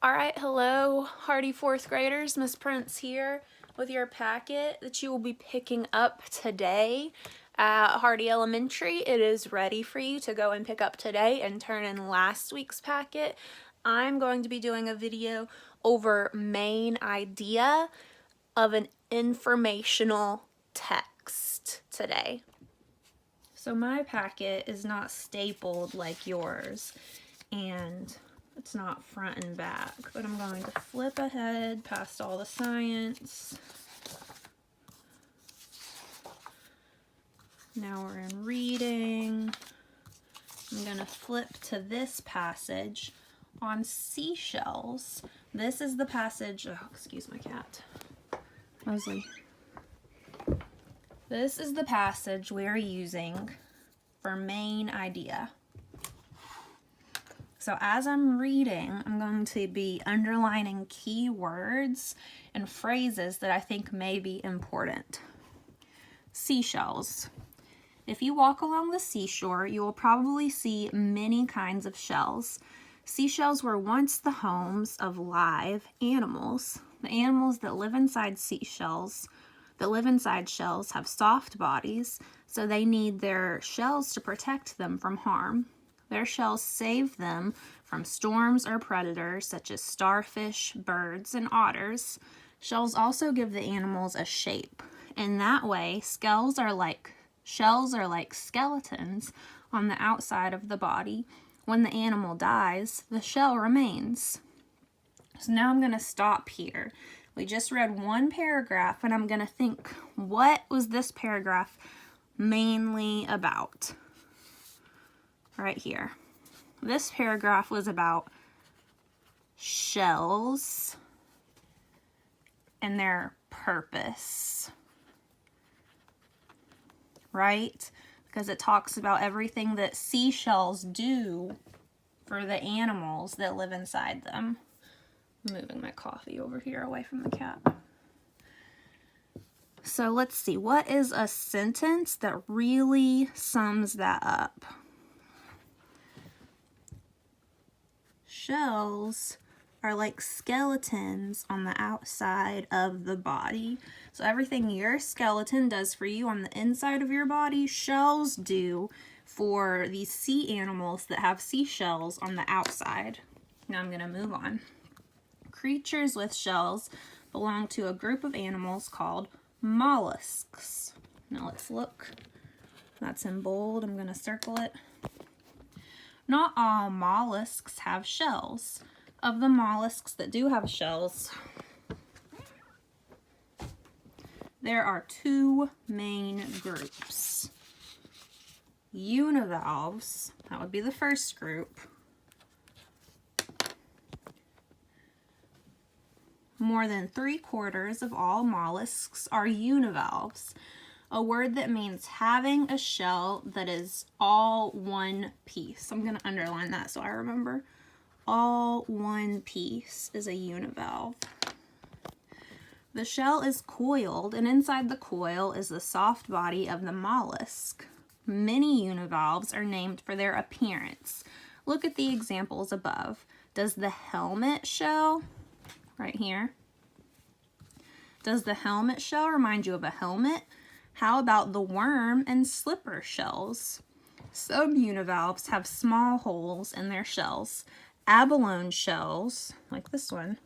All right, hello, hardy fourth graders. Miss Prince here with your packet that you will be picking up today at Hardy Elementary. It is ready for you to go and pick up today and turn in last week's packet. I'm going to be doing a video over main idea of an informational text today. So my packet is not stapled like yours, and it's not front and back, but I'm going to flip ahead past all the science. Now we're in reading. I'm going to flip to this passage on seashells. This is the passage, oh, excuse my cat, Mosley. This is the passage we're using for main idea. So as I'm reading, I'm going to be underlining key words and phrases that I think may be important. Seashells. If you walk along the seashore, you will probably see many kinds of shells. Seashells were once the homes of live animals. The animals that live inside shells have soft bodies, so they need their shells to protect them from harm. Their shells save them from storms or predators such as starfish, birds, and otters. Shells also give the animals a shape. In that way, shells are like skeletons on the outside of the body. When the animal dies, the shell remains. So now I'm going to stop here. We just read one paragraph, and I'm going to think, what was this paragraph mainly about? Right here. This paragraph was about shells and their purpose, right? Because it talks about everything that seashells do for the animals that live inside them. I'm moving my coffee over here away from the cat. So let's see, what is a sentence that really sums that up? Shells are like skeletons on the outside of the body. So everything your skeleton does for you on the inside of your body, shells do for these sea animals that have seashells on the outside. Now I'm going to move on. Creatures with shells belong to a group of animals called mollusks. Now let's look. That's in bold. I'm going to circle it. Not all mollusks have shells. Of the mollusks that do have shells, there are two main groups. Univalves, that would be the first group. More than 3/4 of all mollusks are univalves, a word that means having a shell that is all one piece. I'm going to underline that so I remember. All one piece is a univalve. The shell is coiled, and inside the coil is the soft body of the mollusk. Many univalves are named for their appearance. Look at the examples above. Does the helmet shell, right here, does the helmet shell remind you of a helmet? How about the worm and slipper shells? Some univalves have small holes in their shells. Abalone shells, like this one,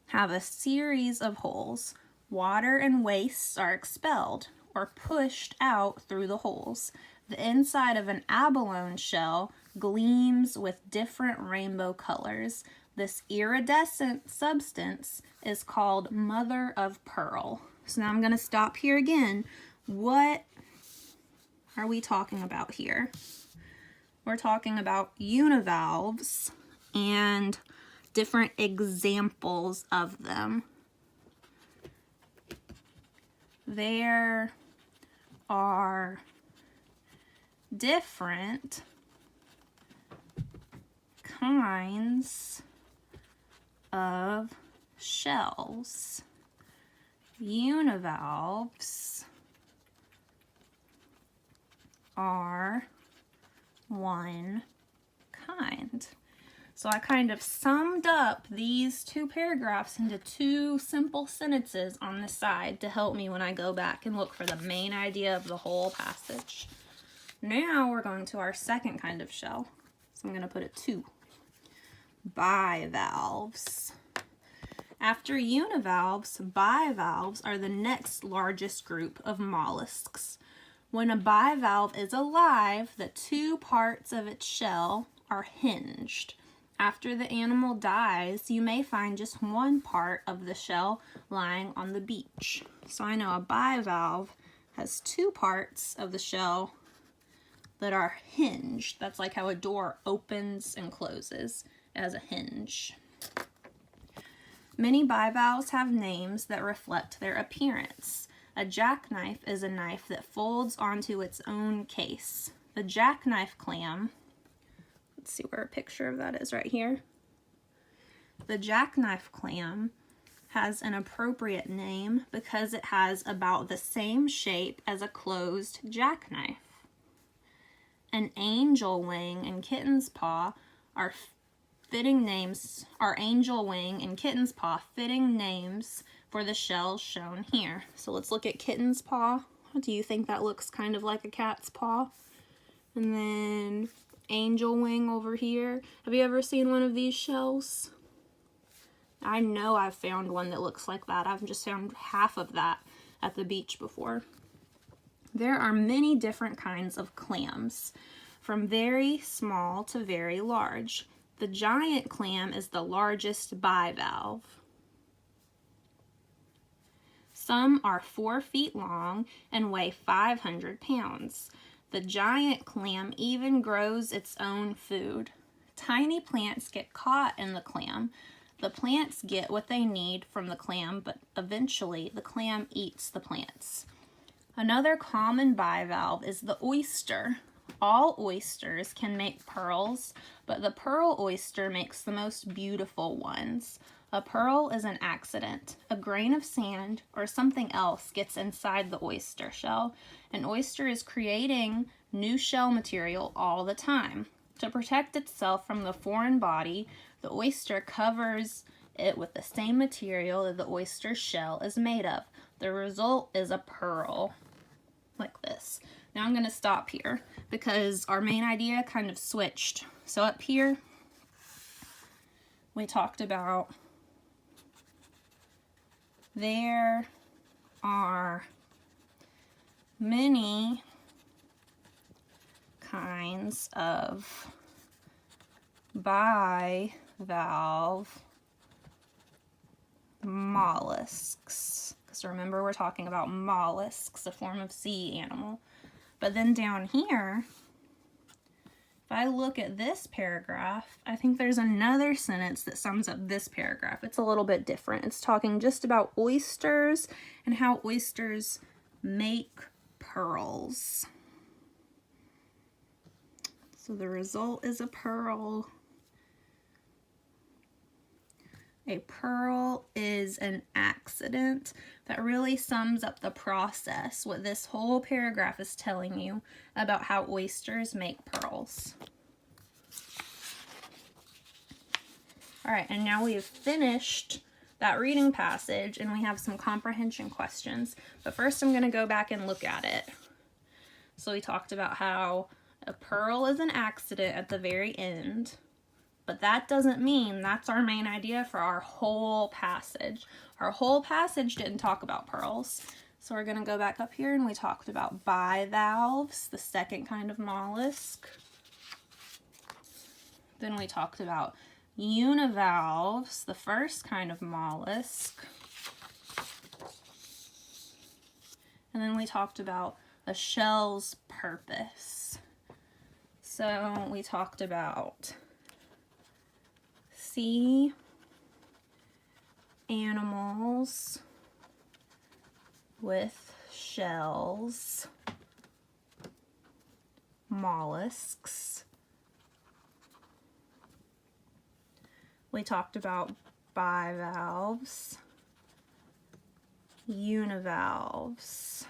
have a series of holes. Water and wastes are expelled or pushed out through the holes. The inside of an abalone shell gleams with different rainbow colors. This iridescent substance is called mother of pearl. So now I'm going to stop here again. What are we talking about here? We're talking about univalves and different examples of them. There are different kinds of shells. Univalves are one kind. So I kind of summed up these two paragraphs into two simple sentences on the side to help me when I go back and look for the main idea of the whole passage. Now we're going to our second kind of shell. So I'm going to put it 2. Bivalves. After univalves, bivalves are the next largest group of mollusks. When a bivalve is alive, the 2 parts of its shell are hinged. After the animal dies, you may find just one part of the shell lying on the beach. So I know a bivalve has 2 parts of the shell that are hinged. That's like how a door opens and closes. It has a hinge. Many bivalves have names that reflect their appearance. A jackknife is a knife that folds onto its own case. The jackknife clam, let's see where a picture of that is right here. The jackknife clam has an appropriate name because it has about the same shape as a closed jackknife. An angel wing and kitten's paw are fitting names, angel wing and kitten's paw fitting names for the shells shown here. So let's look at kitten's paw. Do you think that looks kind of like a cat's paw? And then angel wing over here. Have you ever seen one of these shells? I know I've found one that looks like that. I've just found half of that at the beach before. There are many different kinds of clams, from very small to very large. The giant clam is the largest bivalve. Some are 4 feet long and weigh 500 pounds. The giant clam even grows its own food. Tiny plants get caught in the clam. The plants get what they need from the clam, but eventually the clam eats the plants. Another common bivalve is the oyster. All oysters can make pearls, but the pearl oyster makes the most beautiful ones. A pearl is an accident. A grain of sand or something else gets inside the oyster shell. An oyster is creating new shell material all the time. To protect itself from the foreign body, the oyster covers it with the same material that the oyster shell is made of. The result is a pearl, like this. Now I'm going to stop here because our main idea kind of switched. So up here, we talked about there are many kinds of bivalve mollusks. Because remember, we're talking about mollusks, a form of sea animal. But then down here, if I look at this paragraph, I think there's another sentence that sums up this paragraph. It's a little bit different. It's talking just about oysters and how oysters make pearls. So the result is a pearl. A pearl is an accident. That really sums up the process, what this whole paragraph is telling you about how oysters make pearls. All right, and now we have finished that reading passage and we have some comprehension questions. But first I'm going to go back and look at it. So we talked about how a pearl is an accident at the very end. But that doesn't mean that's our main idea for our whole passage. Our whole passage didn't talk about pearls. So we're going to go back up here and we talked about bivalves, the second kind of mollusk. Then we talked about univalves, the first kind of mollusk. And then we talked about a shell's purpose. So we talked about sea animals with shells, mollusks. We talked about bivalves, univalves,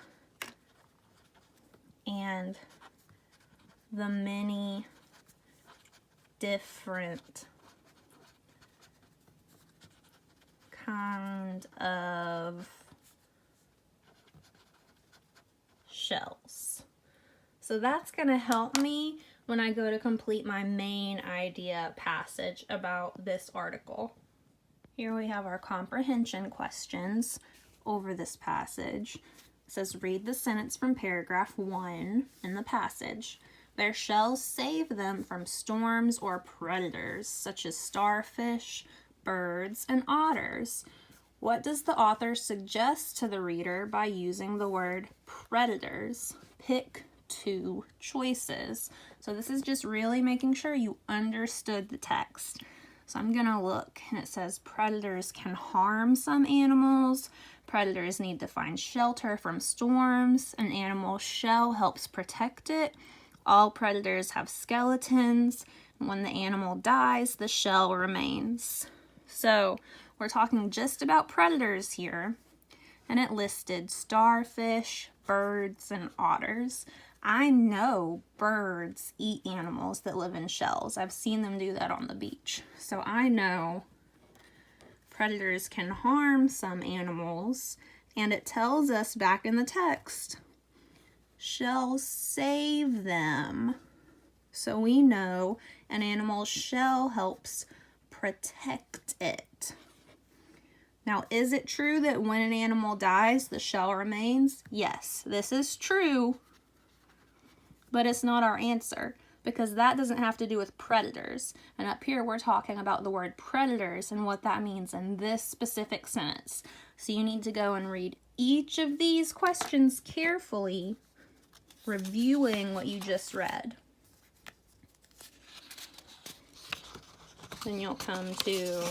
and the many different kind of shells. So that's going to help me when I go to complete my main idea passage about this article. Here we have our comprehension questions over this passage. It says, read the sentence from paragraph 1 in the passage. Their shells save them from storms or predators, such as starfish, birds, and otters. What does the author suggest to the reader by using the word predators? Pick 2 choices. So this is just really making sure you understood the text. So I'm going to look, and it says predators can harm some animals. Predators need to find shelter from storms. An animal's shell helps protect it. All predators have skeletons. When the animal dies, the shell remains. So we're talking just about predators here, and it listed starfish, birds, and otters. I know birds eat animals that live in shells. I've seen them do that on the beach. So I know predators can harm some animals, and it tells us back in the text, shells save them. So we know an animal's shell helps protect it. Now, is it true that when an animal dies, the shell remains? Yes, this is true, but it's not our answer because that doesn't have to do with predators. And up here, we're talking about the word predators and what that means in this specific sentence. So you need to go and read each of these questions carefully, reviewing what you just read. Then you'll come to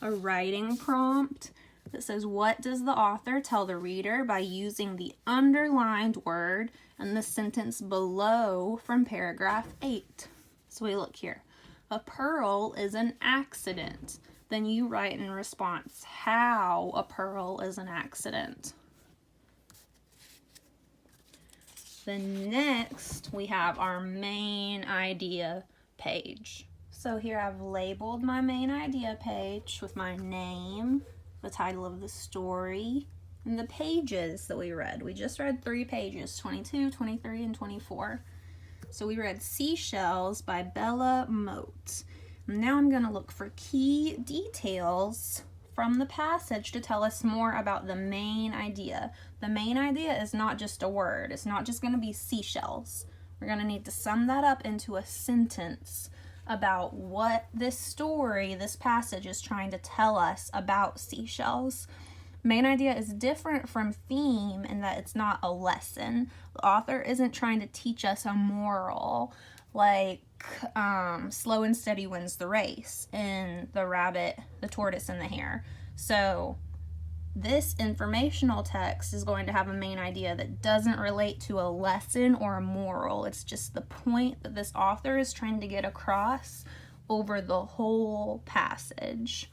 a writing prompt that says, what does the author tell the reader by using the underlined word in the sentence below from paragraph 8? So we look here. A pearl is an accident. Then you write in response how a pearl is an accident. Then next we have our main idea page. So here I've labeled my main idea page with my name, the title of the story, and the pages that we read. We just read 3 pages, 22, 23, and 24. So we read Seashells by Bella Moat. Now I'm going to look for key details from the passage to tell us more about the main idea. The main idea is not just a word. It's not just going to be seashells. We're going to need to sum that up into a sentence about what this story, this passage is trying to tell us about seashells. Main idea is different from theme in that it's not a lesson. The author isn't trying to teach us a moral like slow and steady wins the race in The Rabbit, the Tortoise, and the Hare. So this informational text is going to have a main idea that doesn't relate to a lesson or a moral. It's just the point that this author is trying to get across over the whole passage.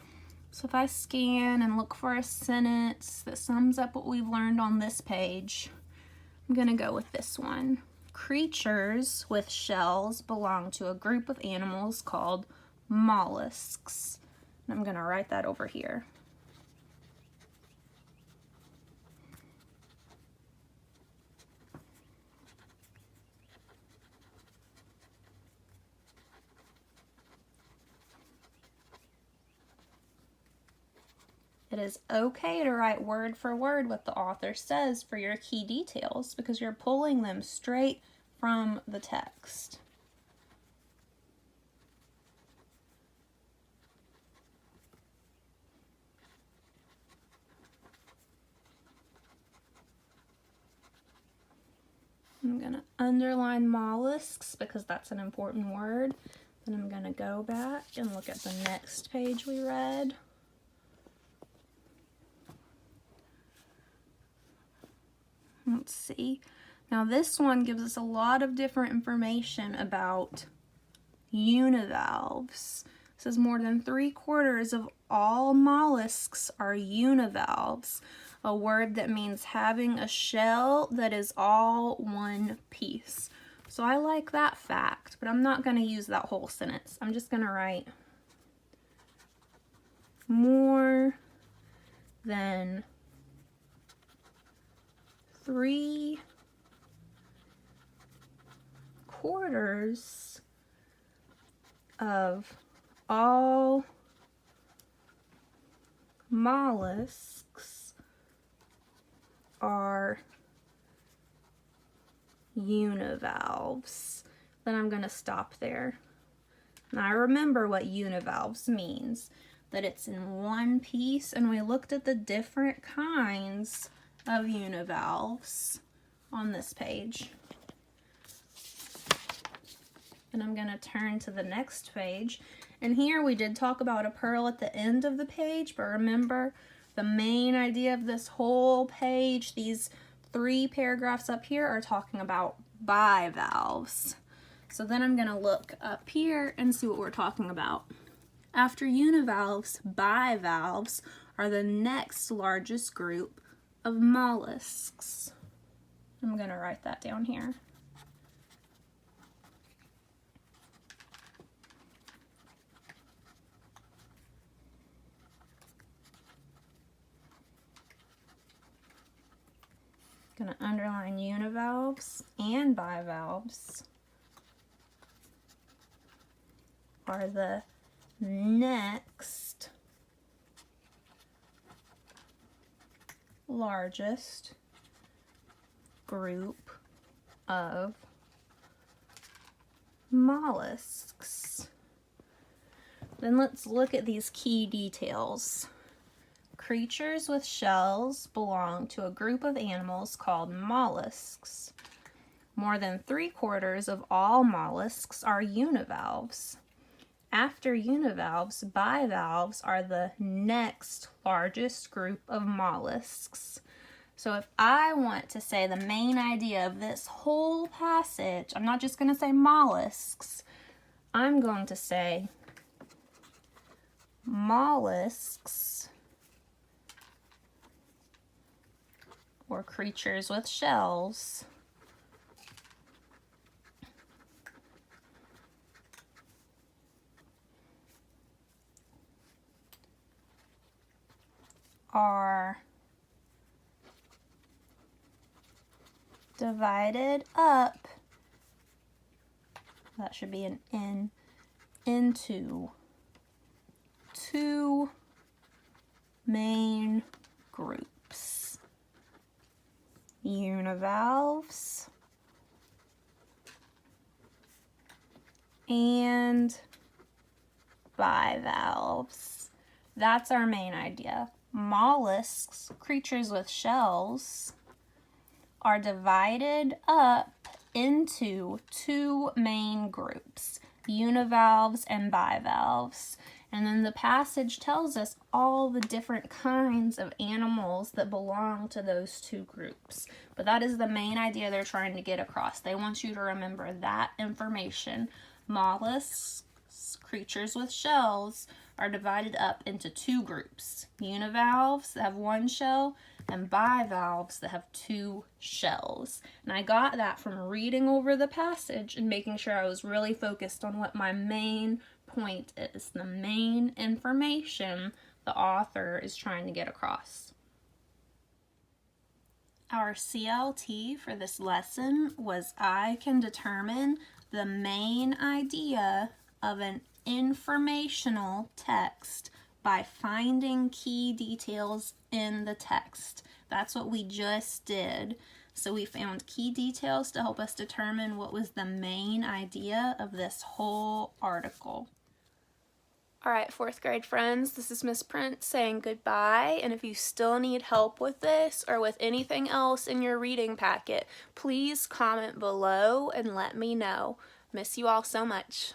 So if I scan and look for a sentence that sums up what we've learned on this page, I'm going to go with this one. Creatures with shells belong to a group of animals called mollusks. And I'm going to write that over here. It is okay to write word for word what the author says for your key details because you're pulling them straight from the text. I'm going to underline mollusks because that's an important word. Then I'm going to go back and look at the next page we read. Let's see. Now this one gives us a lot of different information about univalves. It says more than 3/4 of all mollusks are univalves, a word that means having a shell that is all one piece. So I like that fact, but I'm not going to use that whole sentence. I'm just going to write more than 3/4 of all mollusks are univalves. Then I'm going to stop there. Now I remember what univalves means, that it's in one piece, and we looked at the different kinds of univalves on this page. And I'm going to turn to the next page, and here we did talk about a pearl at the end of the page, but remember the main idea of this whole page, these 3 paragraphs up here, are talking about bivalves. So then I'm going to look up here and see what we're talking about. After univalves, bivalves are the next largest group of mollusks. I'm going to write that down here. Going to underline univalves and bivalves are the next largest group of mollusks. Then let's look at these key details. Creatures with shells belong to a group of animals called mollusks. More than 3/4 of all mollusks are univalves. After univalves, bivalves are the next largest group of mollusks. So if I want to say the main idea of this whole passage, I'm not just going to say mollusks, I'm going to say mollusks, or creatures with shells, are divided up, that should be an N, into 2 main groups: univalves and bivalves. That's our main idea. Mollusks, creatures with shells, are divided up into 2 main groups: univalves and bivalves. And then the passage tells us all the different kinds of animals that belong to those 2 groups. But that is the main idea they're trying to get across. They want you to remember that information. Mollusks, creatures with shells, are divided up into 2 groups: univalves that have 1 shell and bivalves that have 2 shells. And I got that from reading over the passage and making sure I was really focused on what my main point is, the main information the author is trying to get across. Our CLT for this lesson was I can determine the main idea of an informational text by finding key details in the text. That's what we just did. So we found key details to help us determine what was the main idea of this whole article. All right, 4th grade friends, this is Miss Prince saying goodbye, and if you still need help with this or with anything else in your reading packet, please comment below and let me know. Miss you all so much.